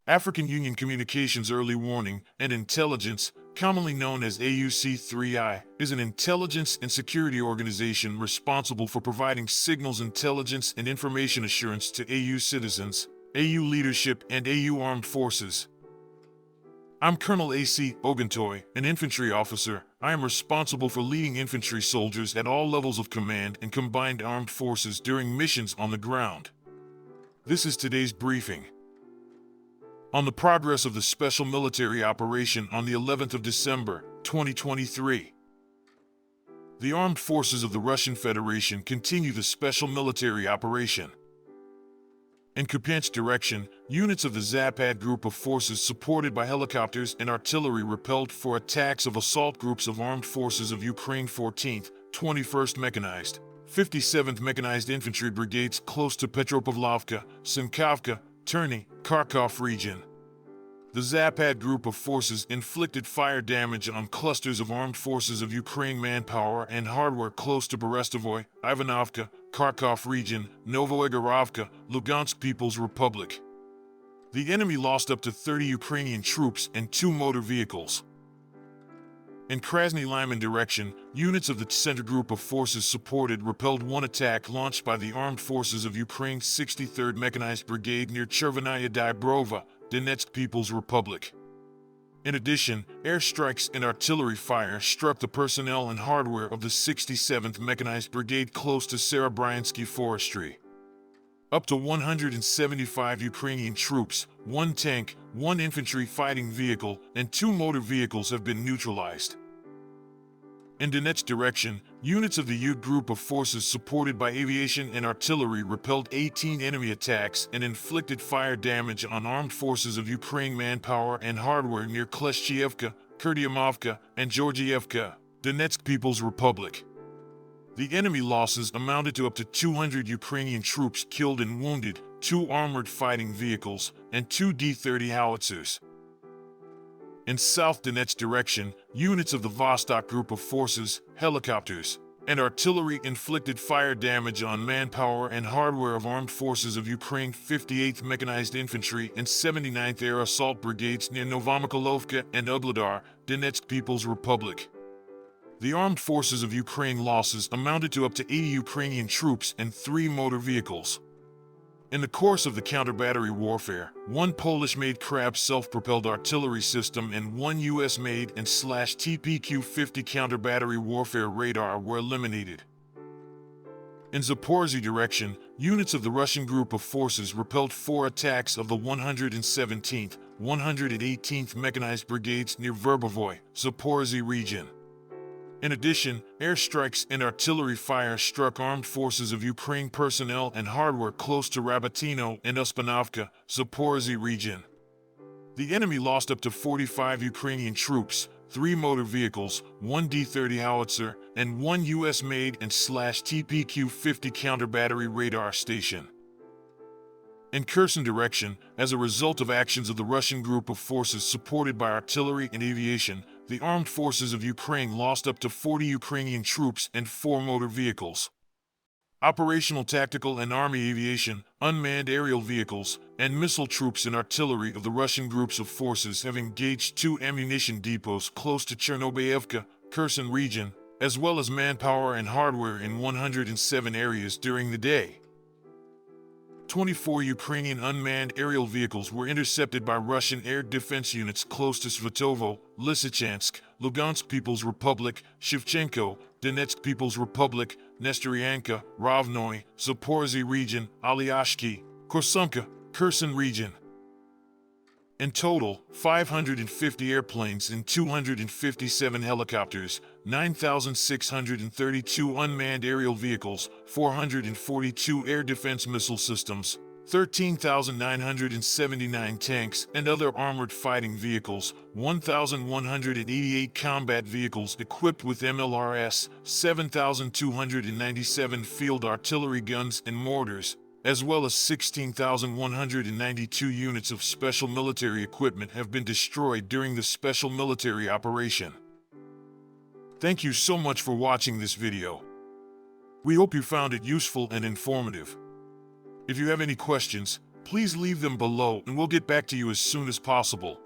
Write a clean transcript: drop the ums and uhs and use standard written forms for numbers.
African Union Communications Early Warning and Intelligence, commonly known as AUC3I, is an intelligence and security organization responsible for providing signals intelligence and information assurance to AU citizens, AU leadership, and AU armed forces. I'm Colonel A.C. Oguntoye, an infantry officer. I am responsible for leading infantry soldiers at all levels of command and combined armed forces during missions on the ground. This is today's briefing. On the progress of the Special Military Operation on the 11th of December, 2023. The armed forces of the Russian Federation continue the Special Military Operation. In Kupiansk direction, units of the Zapad group of forces supported by helicopters and artillery repelled four attacks of assault groups of armed forces of Ukraine 14th, 21st Mechanized, 57th Mechanized Infantry Brigades close to Petropavlovka, Simkavka, Terny, Kharkov region. The Zapad group of forces inflicted fire damage on clusters of armed forces of Ukraine manpower and hardware close to Berestovoy, Ivanovka, Kharkov region, Novoegorovka, Lugansk People's Republic. The enemy lost up to 30 Ukrainian troops and 2 motor vehicles. In Krasny Lyman direction, units of the center group of forces supported repelled one attack launched by the armed forces of Ukraine's 63rd Mechanized Brigade near Chervenaya Dybrova, Donetsk People's Republic. In addition, airstrikes and artillery fire struck the personnel and hardware of the 67th Mechanized Brigade close to Serebryansky Forestry. Up to 175 Ukrainian troops, 1 tank, 1 infantry fighting vehicle, and 2 motor vehicles have been neutralized. In Donetsk direction, units of the Yud group of forces supported by aviation and artillery repelled 18 enemy attacks and inflicted fire damage on armed forces of Ukraine manpower and hardware near Kleshchievka, Kurdiamovka, and Georgievka, Donetsk People's Republic. The enemy losses amounted to up to 200 Ukrainian troops killed and wounded, 2 armored fighting vehicles, and 2 D-30 howitzers. In South Donetsk direction, units of the Vostok group of forces, helicopters, and artillery inflicted fire damage on manpower and hardware of armed forces of Ukraine 58th Mechanized Infantry and 79th Air Assault Brigades near Novomykolovka and Ugledar, Donetsk People's Republic. The armed forces of Ukraine losses amounted to up to 80 Ukrainian troops and 3 motor vehicles. In the course of the counter-battery warfare, 1 Polish-made Krab self-propelled artillery system and 1 US-made and /TPQ-50 counter-battery warfare radar were eliminated. In Zaporizhzhia direction, units of the Russian group of forces repelled 4 attacks of the 117th, 118th Mechanized Brigades near Verbovoy, Zaporizhzhia region. In addition, airstrikes and artillery fire struck armed forces of Ukraine personnel and hardware close to Rabatino and Uspanovka, Zaporizhzhia region. The enemy lost up to 45 Ukrainian troops, 3 motor vehicles, 1 D-30 howitzer, and 1 US-made and /TPQ-50 counter-battery radar station. In Kherson direction, as a result of actions of the Russian group of forces supported by artillery and aviation, the armed forces of Ukraine lost up to 40 Ukrainian troops and 4 motor vehicles. Operational tactical and army aviation, unmanned aerial vehicles, and missile troops and artillery of the Russian groups of forces have engaged 2 ammunition depots close to Chernobyevka, Kherson region, as well as manpower and hardware in 107 areas during the day. 24 Ukrainian unmanned aerial vehicles were intercepted by Russian air defense units close to Svatovo, Lysychansk, Lugansk People's Republic, Shevchenko, Donetsk People's Republic, Nestoryanka, Rovnoy, Zaporizhzhia region, Alyashki, Korsunka, Kherson region. In total, 550 airplanes and 257 helicopters, 9,632 unmanned aerial vehicles, 442 air defense missile systems, 13,979 tanks and other armored fighting vehicles, 1,188 combat vehicles equipped with MLRS, 7,297 field artillery guns and mortars, as well as 16,192 units of special military equipment have been destroyed during the special military operation. Thank you so much for watching this video. We hope you found it useful and informative. If you have any questions, please leave them below and we'll get back to you as soon as possible.